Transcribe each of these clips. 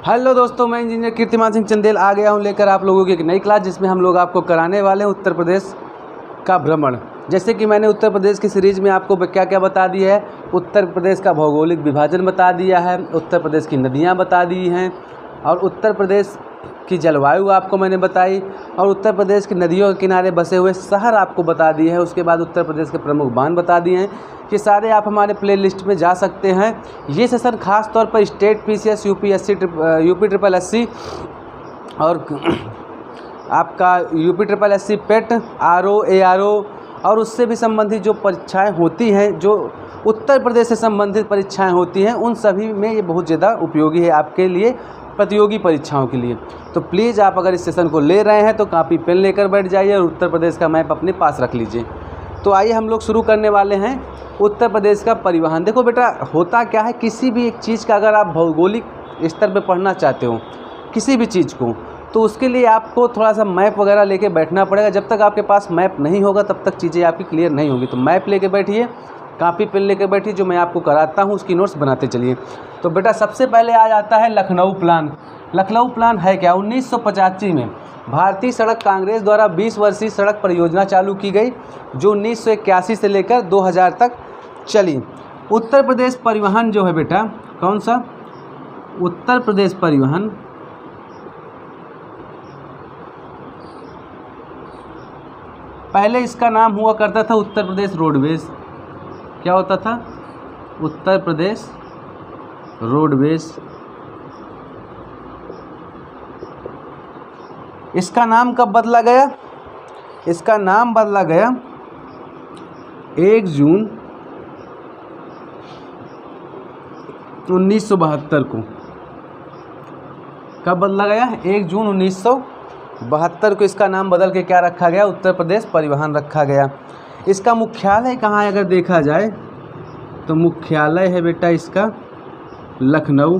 Hello दोस्तों, मैं engineer कीर्तिमान सिंह चंदेल आ गया हूं लेकर आप लोगों की एक नई क्लास, जिसमें हम लोग आपको कराने वाले हैं उत्तर प्रदेश का भ्रमण। जैसे कि मैंने उत्तर प्रदेश की सीरीज़ में आपको क्या क्या बता दिया है। उत्तर प्रदेश का भौगोलिक विभाजन बता दिया है, उत्तर प्रदेश की नदियाँ बता दी हैं, और उत्तर प्रदेश की जलवायु आपको मैंने बताई, और उत्तर प्रदेश की नदियों के किनारे बसे हुए शहर आपको बता दिए हैं। उसके बाद उत्तर प्रदेश के प्रमुख बांध बता दिए हैं। ये सारे आप हमारे प्ले लिस्ट में जा सकते हैं। ये सेशन खास तौर पर state PCS, UP triple SC और आपका यूपी ट्रिपल एससी पेट, आरओ, एआरओ और उससे भी संबंधित जो परीक्षाएं होती हैं, जो उत्तर प्रदेश से संबंधित परीक्षाएं होती हैं, उन सभी में ये बहुत ज़्यादा उपयोगी है आपके लिए, प्रतियोगी परीक्षाओं के लिए। तो प्लीज़ आप अगर इस सेशन को ले रहे हैं तो कापी पेन लेकर बैठ जाइए और उत्तर प्रदेश का मैप अपने पास रख लीजिए। तो आइए हम लोग शुरू करने वाले हैं उत्तर प्रदेश का परिवहन। देखो बेटा, होता क्या है, किसी भी एक चीज़ का अगर आप भौगोलिक स्तर पे पढ़ना चाहते हो किसी भी चीज़ को, तो उसके लिए आपको थोड़ा सा मैप वगैरह लेके बैठना पड़ेगा। जब तक आपके पास मैप नहीं होगा तब तक चीज़ें आपकी क्लियर नहीं होगी। तो मैप लेके बैठिए, कापी पेन लेके बैठिए, जो मैं आपको कराता हूँ उसकी नोट्स बनाते चलिए। तो बेटा सबसे पहले आ जाता है लखनऊ प्लान। लखनऊ प्लान है क्या? 1985 में भारतीय सड़क कांग्रेस द्वारा 20 वर्षीय सड़क परियोजना चालू की गई, जो 1981 से लेकर 2000 तक चली। उत्तर प्रदेश परिवहन जो है बेटा, कौन सा? उत्तर प्रदेश परिवहन पहले इसका नाम हुआ करता था उत्तर प्रदेश रोडवेज। क्या होता था? उत्तर प्रदेश रोडवेज। इसका नाम कब बदला गया? इसका नाम बदला गया 1 जून 1972 को। कब बदला गया? 1 जून 1972 को इसका नाम बदल के क्या रखा गया? उत्तर प्रदेश परिवहन रखा गया। इसका मुख्यालय कहाँ है अगर देखा जाए तो मुख्यालय है बेटा इसका लखनऊ।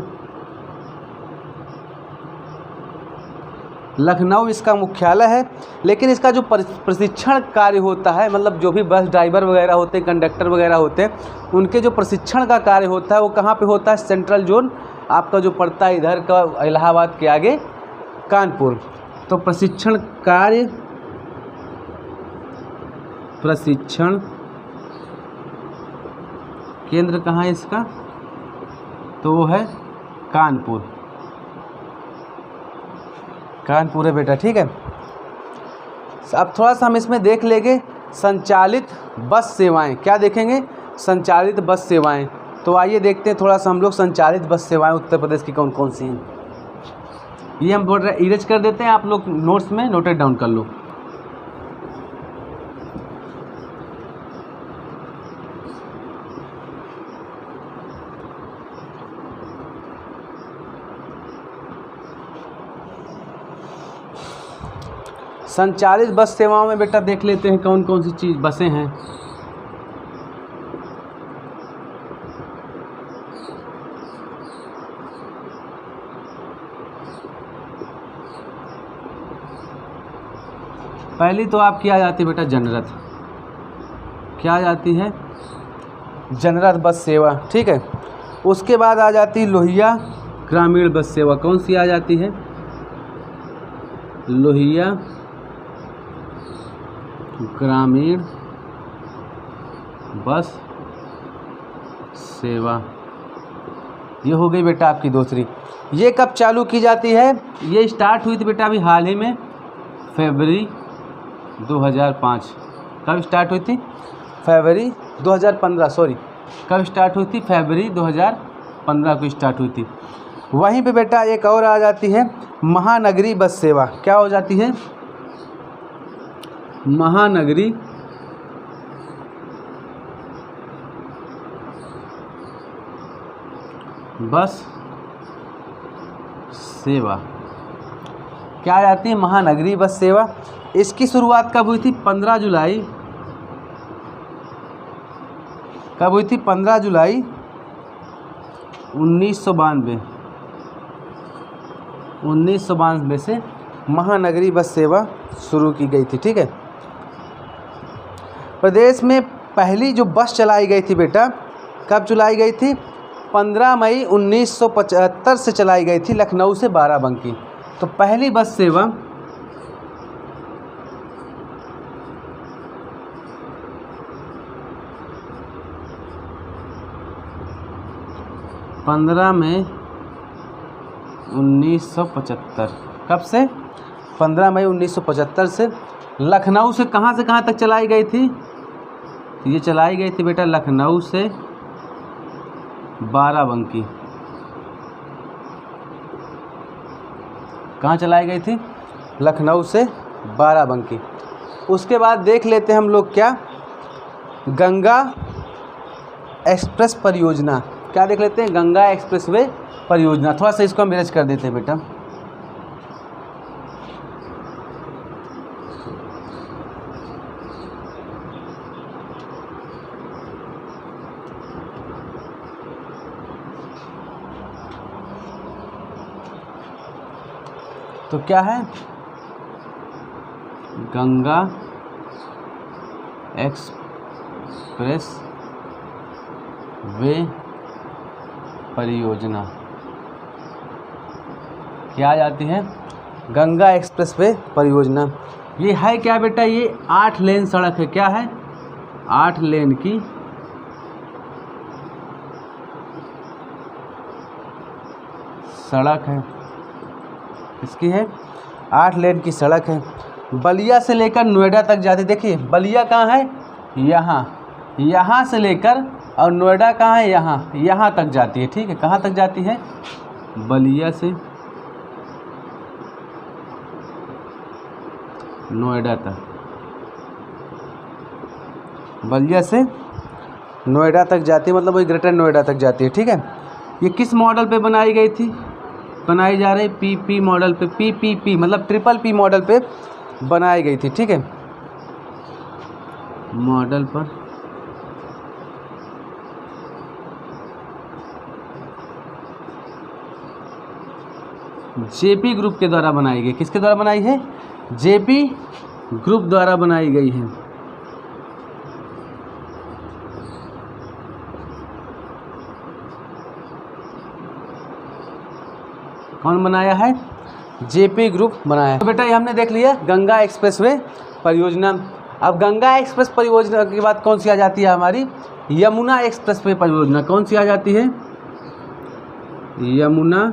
लखनऊ इसका मुख्यालय है। लेकिन इसका जो प्रशिक्षण कार्य होता है, मतलब जो भी बस ड्राइवर वगैरह होते हैं, कंडक्टर वगैरह होते हैं, उनके जो प्रशिक्षण का कार्य होता है वो कहाँ पे होता है? सेंट्रल जोन आपका जो पड़ता है इधर का, इलाहाबाद के आगे कानपुर। तो प्रशिक्षण कार्य, प्रशिक्षण केंद्र कहाँ है इसका? तो वो है कानपुर। कानपुर है बेटा, ठीक है। अब थोड़ा सा हम इसमें देख लेंगे संचालित बस सेवाएं। क्या देखेंगे? संचालित बस सेवाएं। तो आइए देखते हैं थोड़ा सा हम लोग संचालित बस सेवाएं उत्तर प्रदेश की कौन कौन सी हैं। ये हम थोड़ा इरेज कर देते हैं, आप लोग नोट्स में नोटेड डाउन कर लो। संचालित बस सेवाओं में बेटा देख लेते हैं कौन कौन सी चीज़ बसें हैं। पहली तो आपकी आ जाती है बेटा जनरथ। क्या आ जाती है? जनरथ बस सेवा, ठीक है। उसके बाद आ जाती लोहिया ग्रामीण बस सेवा। कौन सी आ जाती है? लोहिया ग्रामीण बस सेवा। ये हो गई बेटा आपकी दूसरी। ये कब चालू की जाती है? ये स्टार्ट हुई थी बेटा अभी हाल ही में, फरवरी 2005। कब स्टार्ट हुई थी? फरवरी 2015, सॉरी। कब स्टार्ट हुई थी? फरवरी 2015 को स्टार्ट हुई थी। वहीं पे बेटा एक और आ जाती है महानगरी बस सेवा। क्या हो जाती है? महानगरी बस सेवा। क्या आ जाती है? महानगरी बस सेवा। इसकी शुरुआत कब हुई थी? 15 जुलाई। कब हुई थी? 15 जुलाई 1992। 1992 से महानगरी बस सेवा शुरू की गई थी, ठीक है। प्रदेश में पहली जो बस चलाई गई थी बेटा, कब चलाई गई थी? 15 मई 1975 से चलाई गई थी लखनऊ से बाराबंकी। तो पहली बस सेवा 15 मई 1975। कब से? 15 मई 1975 से लखनऊ से कहाँ तक चलाई गई थी? ये चलाई गई थी बेटा लखनऊ से बाराबंकी। कहाँ चलाई गई थी? लखनऊ से बाराबंकी। उसके बाद देख लेते हैं हम लोग क्या, गंगा एक्सप्रेस परियोजना। क्या देख लेते हैं? गंगा एक्सप्रेसवे परियोजना। थोड़ा सा इसको हम मैनेज कर देते हैं बेटा। तो क्या है? गंगा एक्सप्रेस वे परियोजना क्या आ जाती है? गंगा एक्सप्रेस वे परियोजना। ये है क्या बेटा? ये 8 लेन सड़क है। क्या है? 8 लेन की सड़क है। इसकी है 8 लेन की सड़क है। बलिया से लेकर नोएडा तक जाती। देखिए बलिया कहाँ है? यहाँ से लेकर, और नोएडा कहाँ है? यहाँ तक जाती है। ठीक है, कहाँ तक जाती है? बलिया से नोएडा तक। बलिया से नोएडा तक जाती है, मतलब वही ग्रेटर नोएडा तक जाती है। ठीक है, ये किस मॉडल पे बनाई गई थी? बनाई जा रही पीपी मॉडल पे। पीपीपी मतलब ट्रिपल पी मॉडल पे बनाई गई थी। ठीक है, मॉडल पर जेपी ग्रुप के द्वारा बनाई गई। किसके द्वारा बनाई है? जेपी ग्रुप द्वारा बनाई गई है। कौन बनाया है? जेपी ग्रुप बनाया है। तो बेटा ये हमने देख लिया गंगा एक्सप्रेसवे परियोजना। अब गंगा एक्सप्रेस परियोजना के बाद कौन सी आ जाती है हमारी? यमुना एक्सप्रेसवे परियोजना। कौन सी आ जाती है? यमुना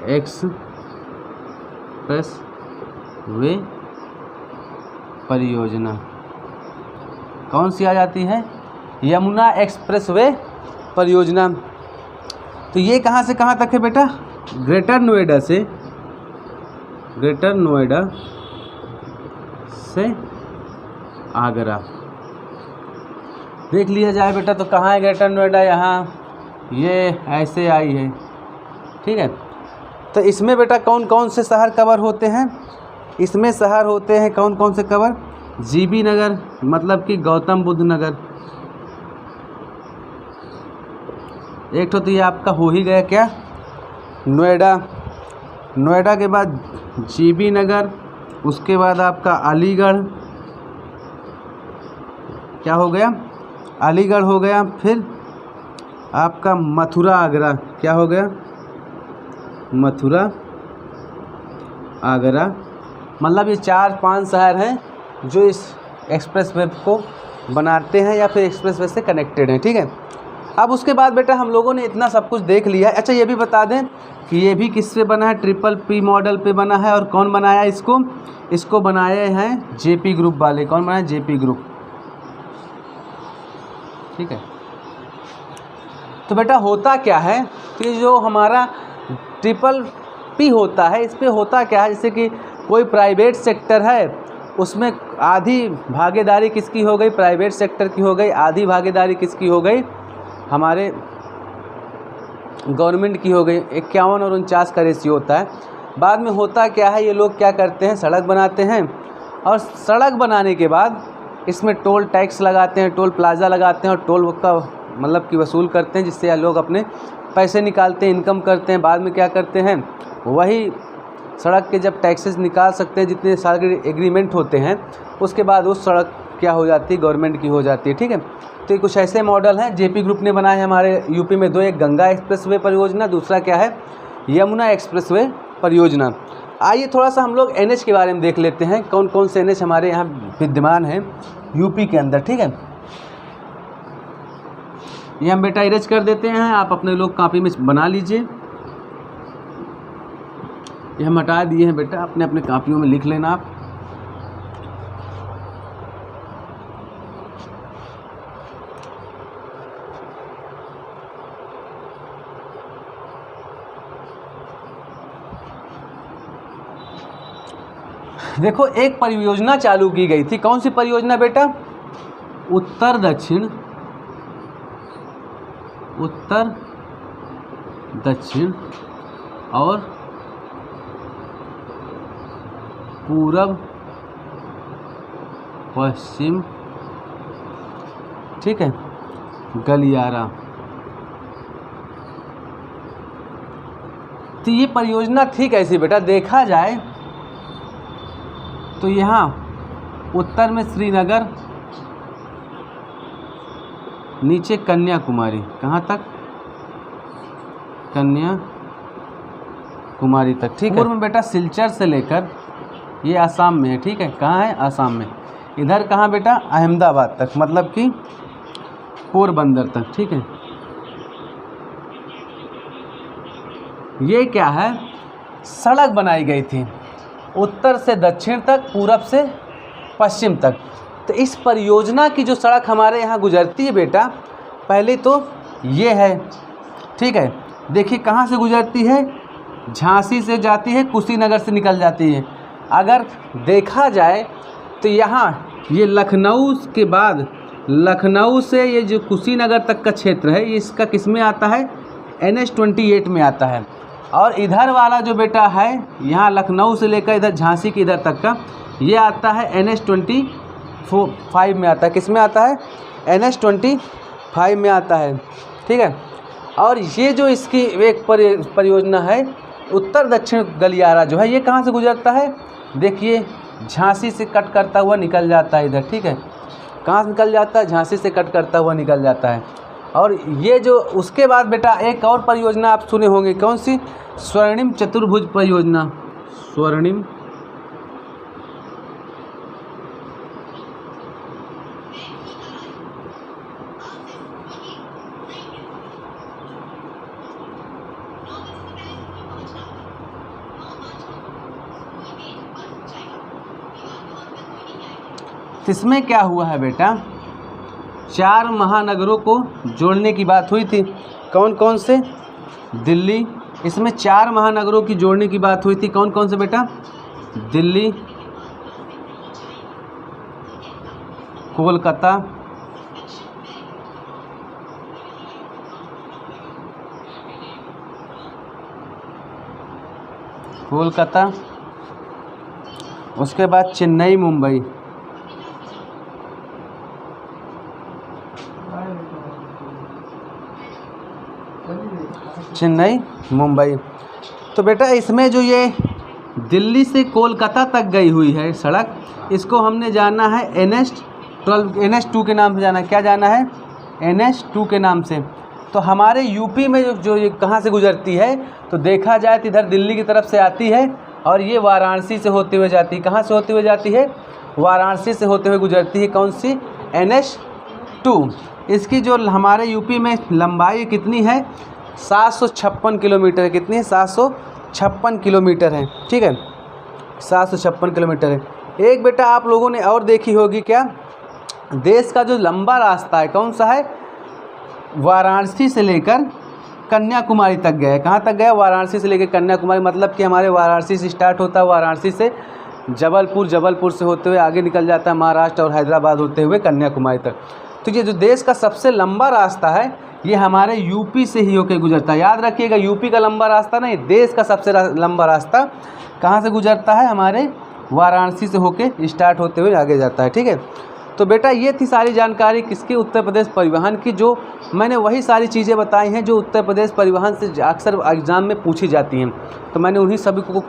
एक्सप्रेसवे परियोजना। कौन सी आ जाती है? यमुना एक्सप्रेसवे परियोजना। तो ये कहाँ से कहाँ तक है बेटा? ग्रेटर नोएडा से आगरा। देख लिया जाए बेटा, तो कहाँ है ग्रेटर नोएडा? यहाँ, ये ऐसे आई है। ठीक है, तो इसमें बेटा कौन कौन से शहर कवर होते हैं? इसमें शहर होते हैं कौन कौन से कवर? जीबी नगर मतलब कि गौतम बुद्ध नगर। एक तो ये आपका हो ही गया क्या? नोएडा के बाद जीबी नगर, उसके बाद आपका अलीगढ़। क्या हो गया? अलीगढ़ हो गया। फिर आपका मथुरा आगरा। क्या हो गया? मथुरा आगरा। मतलब ये 4-5 शहर हैं जो इस एक्सप्रेसवे को बनाते हैं या फिर एक्सप्रेसवे से कनेक्टेड हैं। ठीक है, अब उसके बाद बेटा हम लोगों ने इतना सब कुछ देख लिया है। अच्छा ये भी बता दें कि ये भी किससे बना है? ट्रिपल पी मॉडल पे बना है। और कौन बनाया इसको? इसको बनाए हैं जेपी ग्रुप वाले। कौन बनाया? JP group. ठीक है, तो बेटा होता क्या है कि जो हमारा ट्रिपल पी होता है, इस पे होता क्या है, जैसे कि कोई प्राइवेट सेक्टर है, उसमें आधी भागीदारी किसकी हो गई? प्राइवेट सेक्टर की हो गई। आधी भागीदारी किसकी हो गई? हमारे गवर्नमेंट की हो गई। 51 और 49 का रेशियो होता है। बाद में होता क्या है, ये लोग क्या करते हैं? सड़क बनाते हैं, और सड़क बनाने के बाद इसमें टोल टैक्स लगाते हैं, टोल प्लाज़ा लगाते हैं, और टोल का मतलब कि वसूल करते हैं, जिससे लोग अपने पैसे निकालते हैं, इनकम करते हैं। बाद में क्या करते हैं? वही सड़क के जब टैक्सेस निकाल सकते हैं, जितने साल के एग्रीमेंट होते हैं, उसके बाद उस सड़क क्या हो जाती है, गवर्नमेंट की हो जाती है। ठीक है, तो ये कुछ ऐसे मॉडल हैं जेपी ग्रुप ने बनाए हैं हमारे यूपी में। दो, एक गंगा एक्सप्रेसवे परियोजना, दूसरा क्या है यमुना एक्सप्रेसवे परियोजना। आइए थोड़ा सा हम लोग एनएच के बारे में देख लेते हैं, कौन कौन से एनएच हमारे यहाँ विद्यमान हैं यूपी के अंदर। ठीक है, ये हम बेटा इरेज कर देते हैं, आप अपने लोग कॉपी में बना लीजिए। ये हम हटा दिए हैं बेटा, अपने अपने कॉपियों में लिख लेना आप। देखो एक परियोजना चालू की गई थी, कौन सी परियोजना बेटा, उत्तर दक्षिण और पूरब पश्चिम, ठीक है, गलियारा। तो ये परियोजना थी कैसी बेटा, देखा जाए तो यहाँ उत्तर में श्रीनगर, नीचे कन्याकुमारी, कहाँ तक, कन्याकुमारी तक। ठीक है, पूर्व में बेटा सिलचर से लेकर, ये आसाम में है। ठीक है, कहाँ है, आसाम में। इधर कहाँ बेटा, अहमदाबाद तक, मतलब कि पोरबंदर तक। ठीक है, ये क्या है, सड़क बनाई गई थी उत्तर से दक्षिण तक, पूरब से पश्चिम तक। तो इस परियोजना की जो सड़क हमारे यहाँ गुजरती है बेटा, पहले तो ये है। ठीक है, देखिए कहाँ से गुजरती है, झांसी से जाती है, कुशीनगर से निकल जाती है। अगर देखा जाए तो यहाँ ये लखनऊ के बाद, लखनऊ से ये जो कुशीनगर तक का क्षेत्र है, ये इसका किस में आता है, NH-28 में आता है। और इधर वाला जो बेटा है, यहाँ लखनऊ से लेकर इधर झांसी के इधर तक का, ये आता है NH-25 में आता है। किस में आता है, NH-25 में आता है। ठीक है, और ये जो इसकी एक परियोजना है उत्तर दक्षिण गलियारा जो है, ये कहाँ से गुजरता है, देखिए झांसी से कट करता हुआ निकल जाता है इधर। ठीक है, कहाँ से निकल जाता है, झांसी से कट करता हुआ निकल जाता है। और ये जो उसके बाद बेटा एक और परियोजना आप सुने होंगे, कौन सी, स्वर्णिम चतुर्भुज परियोजना। स्वर्णिम इसमें क्या हुआ है बेटा, 4 महानगरों को जोड़ने की बात हुई थी। कौन कौन से, दिल्ली, इसमें 4 महानगरों की जोड़ने की बात हुई थी। कौन कौन से बेटा, दिल्ली, कोलकाता, उसके बाद चेन्नई, मुंबई। चेन्नई, मुंबई। तो बेटा इसमें जो ये दिल्ली से कोलकाता तक गई हुई है सड़क, इसको हमने जाना है NH-2 के नाम से जाना है। क्या जाना है, NH-2 के नाम से। तो हमारे यूपी में जो ये कहाँ से गुजरती है, तो देखा जाए तो इधर दिल्ली की तरफ से आती है और ये वाराणसी से होते हुए जाती है। कहाँ से होते हुए जाती है, वाराणसी से होते हुए गुजरती है। कौन सी, NH-2। इसकी जो हमारे यूपी में लंबाई कितनी है, 756 किलोमीटर है। कितनी है, 756 किलोमीटर है। ठीक है, 756 किलोमीटर है। एक बेटा आप लोगों ने और देखी होगी, क्या, देश का जो लंबा रास्ता है कौन सा है, वाराणसी से लेकर कन्याकुमारी तक गया है। कहाँ तक गया, वाराणसी से लेकर कन्याकुमारी। मतलब कि हमारे वाराणसी से स्टार्ट होता है, वाराणसी से जबलपुर से होते हुए आगे निकल जाता है महाराष्ट्र और हैदराबाद होते हुए कन्याकुमारी तक। तो ये जो देश का सबसे लंबा रास्ता है, ये हमारे यूपी से ही होकर गुजरता है। याद रखिएगा, यूपी का लंबा रास्ता नहीं, देश का सबसे लंबा रास्ता कहाँ से गुजरता है, हमारे वाराणसी से होके स्टार्ट होते हुए आगे जाता है। ठीक है, तो बेटा ये थी सारी जानकारी किसकी, उत्तर प्रदेश परिवहन की। जो मैंने वही सारी चीज़ें बताई हैं जो उत्तर प्रदेश परिवहन से अक्सर एग्ज़ाम में पूछी जाती हैं। तो मैंने उन्हीं सभी को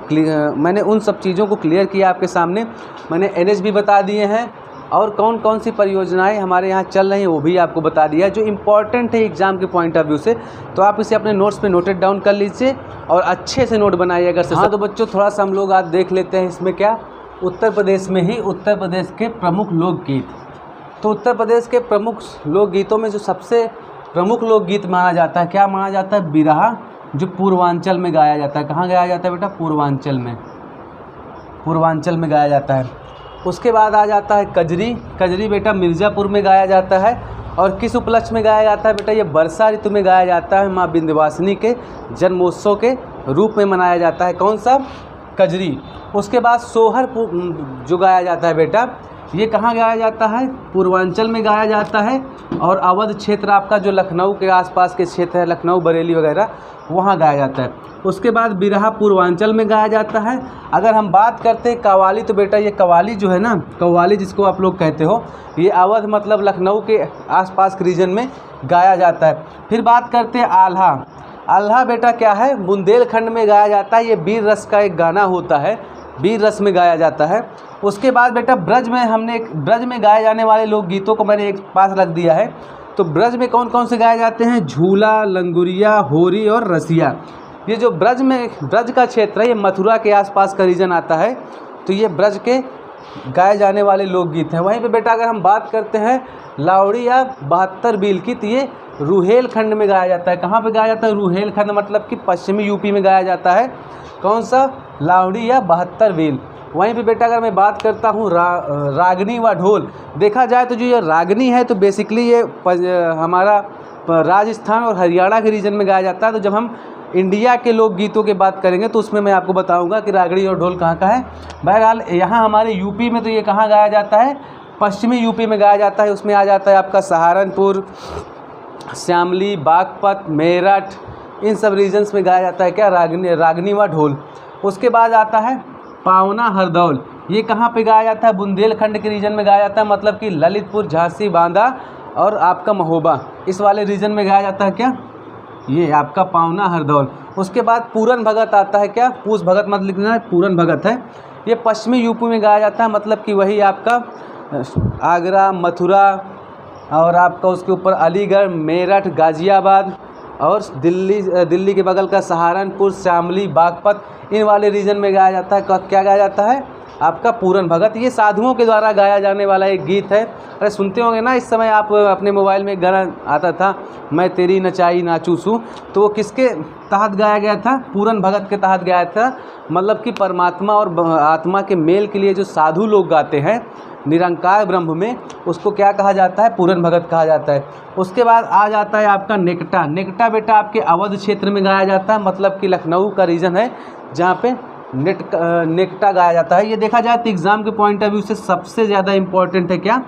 मैंने उन सब चीज़ों को क्लियर किया आपके सामने। मैंने NH भी बता दिए हैं, और कौन कौन सी परियोजनाएं हमारे यहाँ चल रही हैं वो भी आपको बता दिया है, जो इम्पॉर्टेंट है एग्ज़ाम के पॉइंट ऑफ व्यू से। तो आप इसे अपने नोट्स पे नोटेड डाउन कर लीजिए और अच्छे से नोट बनाइए अगर। हाँ तो बच्चों थोड़ा सा हम लोग आज देख लेते हैं इसमें क्या, उत्तर प्रदेश में ही उत्तर प्रदेश के प्रमुख लोकगीत। तो उत्तर प्रदेश के प्रमुख लोकगीतों में जो सबसे प्रमुख लोकगीत माना जाता है, क्या माना जाता है, बिरहा, जो पूर्वांचल में गाया जाता है। कहाँ गाया जाता है बेटा, पूर्वांचल में, पूर्वांचल में गाया जाता है। उसके बाद आ जाता है कजरी। कजरी बेटा मिर्ज़ापुर में गाया जाता है। और किस उपलक्ष्य में गाया जाता है बेटा, ये वर्षा ऋतु में गाया जाता है, माँ विंध्यवासिनी के जन्मोत्सव के रूप में मनाया जाता है। कौन सा, कजरी। उसके बाद सोहर जो गाया जाता है बेटा, ये कहाँ गाया जाता है, पूर्वांचल में गाया जाता है। और अवध क्षेत्र आपका जो लखनऊ के आसपास के क्षेत्र है, लखनऊ बरेली वगैरह, वहाँ गाया जाता है। उसके बाद बिरहा पूर्वांचल में गाया जाता है। अगर हम बात करते हैं कव्वाली, तो बेटा ये कव्वाली जो है ना, कव्वाली जिसको आप लोग कहते हो, ये अवध मतलब लखनऊ के आसपास के रीजन में गाया जाता है। फिर बात करते हैं आल्हा। आल्हा बेटा क्या है, बुंदेलखंड में गाया जाता है। ये वीर रस का एक गाना होता है, वीर रस में गाया जाता है। उसके बाद बेटा ब्रज में, हमने ब्रज में गाए जाने वाले लोकगीतों को मैंने एक पास रख दिया है। तो ब्रज में कौन कौन से गाए जाते हैं, झूला, लंगुरिया, होरी और रसिया। ये जो ब्रज में, ब्रज का क्षेत्र है, ये मथुरा के आसपास का रीजन आता है। तो ये ब्रज के गाए जाने वाले लोकगीत हैं। वहीं पे बेटा अगर हम बात करते हैं लावड़ी या 72 बील की, तो ये रुहेलखंड में गाया जाता है। कहाँ पे गाया जाता है, रुहेलखंड मतलब कि पश्चिमी यूपी में गाया जाता है। कौन सा, लावड़ी या 72 बील। वहीं पे बेटा अगर मैं बात करता हूँ रागनी व ढोल, देखा जाए तो जो ये रागनी है तो बेसिकली ये हमारा राजस्थान और हरियाणा के रीजन में गाया जाता है। तो जब हम इंडिया के लोकगीतों की बात करेंगे तो उसमें मैं आपको बताऊंगा कि रागनी और ढोल कहाँ का है। बहरहाल यहाँ हमारे यूपी में तो ये कहाँ गाया जाता है, पश्चिमी यूपी में गाया जाता है। उसमें आ जाता है आपका सहारनपुर, शामली, बागपत, मेरठ, इन सब रीजन्स में गाया जाता है क्या, रागनी व ढोल। उसके बाद आता है पावना हरदौल। ये कहाँ पे गाया जाता है, बुंदेलखंड के रीजन में गाया जाता है, मतलब कि ललितपुर, झांसी, बांदा और आपका महोबा, इस वाले रीजन में गाया जाता है क्या, ये आपका पावना हरदौल। उसके बाद पूरन भगत आता है क्या, पूस भगत मत लिखना है, पूरन भगत है। ये पश्चिमी यूपी में गाया जाता है, मतलब कि वही आपका आगरा, मथुरा और आपका उसके ऊपर अलीगढ़, मेरठ, गाज़ियाबाद और दिल्ली के बगल का सहारनपुर, शामली, बागपत, इन वाले रीजन में गाया जाता है। क्या गाया जाता है, आपका पूरन भगत। ये साधुओं के द्वारा गाया जाने वाला एक गीत है। अरे सुनते होंगे ना इस समय आप अपने मोबाइल में एक गाना आता था, मैं तेरी नचाई नाचू सू, तो वो किसके तहत गाया गया था, पूरन भगत के तहत गाया था। मतलब कि परमात्मा और आत्मा के मेल के लिए जो साधु लोग गाते हैं निरंकार ब्रह्म में, उसको क्या कहा जाता है, पूरन भगत कहा जाता है। उसके बाद आ जाता है आपका नेकटा। नेकटा बेटा आपके अवध क्षेत्र में गाया जाता है, मतलब कि लखनऊ का रीजन है जहाँ पे नेकटा गाया जाता है। ये देखा जाए तो एग्ज़ाम के पॉइंट ऑफ व्यू से सबसे ज़्यादा इम्पोर्टेंट है क्या,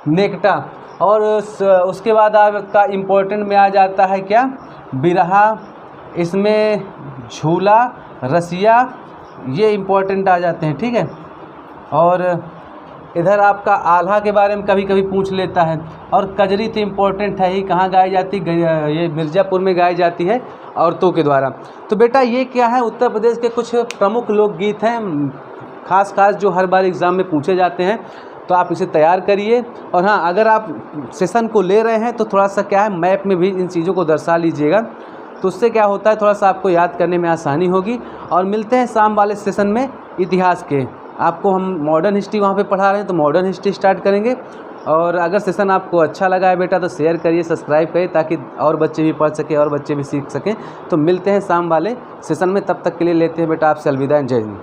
नेकटा। और उसके बाद आपका इम्पोर्टेंट में आ जाता है क्या, बिरहा, इसमें झूला, रसिया, ये इम्पोर्टेंट आ जाते हैं, ठीक है। और इधर आपका आल्हा के बारे में कभी कभी पूछ लेता है। और कजरी तो इम्पोर्टेंट है ही, कहाँ गाई जाती है, ये मिर्ज़ापुर में गाई जाती है औरतों के द्वारा। तो बेटा ये क्या है, उत्तर प्रदेश के कुछ प्रमुख लोकगीत हैं, खास जो हर बार एग्ज़ाम में पूछे जाते हैं। तो आप इसे तैयार करिए। और हाँ, अगर आप सेशन को ले रहे हैं तो थोड़ा सा क्या है, मैप में भी इन चीज़ों को दर्शा लीजिएगा, तो उससे क्या होता है, थोड़ा सा आपको याद करने में आसानी होगी। और मिलते हैं शाम वाले सेशन में इतिहास के। आपको हम मॉडर्न हिस्ट्री वहाँ पे पढ़ा रहे हैं, तो मॉडर्न हिस्ट्री स्टार्ट करेंगे। और अगर सेशन आपको अच्छा लगा है बेटा तो शेयर करिए, सब्सक्राइब करिए, ताकि और बच्चे भी पढ़ सकें और बच्चे भी सीख सकें। तो मिलते हैं शाम वाले सेशन में, तब तक के लिए लेते हैं बेटा आपसे अलविदा। जय हिंद।